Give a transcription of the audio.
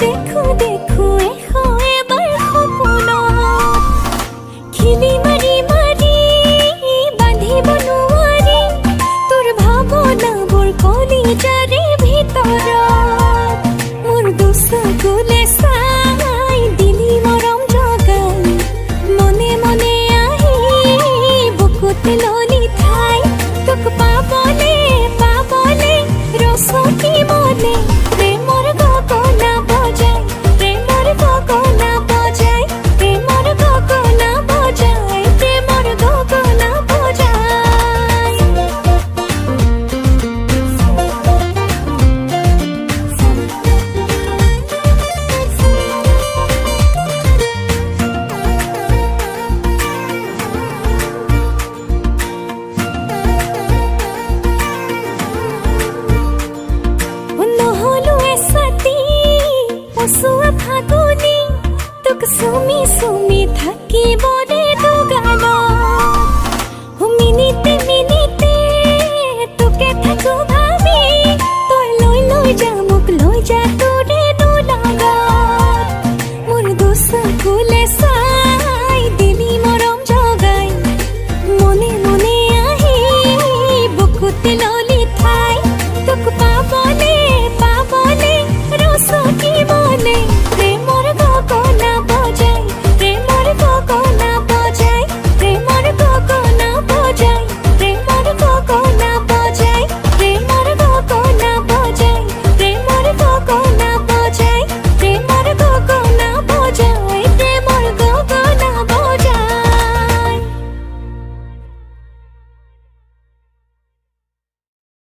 দেখো দেখো এশ এবাৰ সপোনত খিলি মাৰি মাৰি বান্ধিব নোৱাৰি তোৰ ভাৱনাবোৰ কলিজাৰে ভিতৰত মোৰ দুচকুলে চাই দিলি মৰম জগাই মনে মনে আহি বুকুত ললি ঠাই তোক পাবলে পাবলে ৰচকি মনে প্ৰেমৰ গগনা বজাই প্ৰেমৰ গগনা বজাই প্ৰেমৰ গগনা বজাই প্ৰেমৰ গগনা বজাই নহলো এছাতি পচোৱা ফাগুনি তোক চুমি চুমি থাকিবৰে দুগানত মিনিটে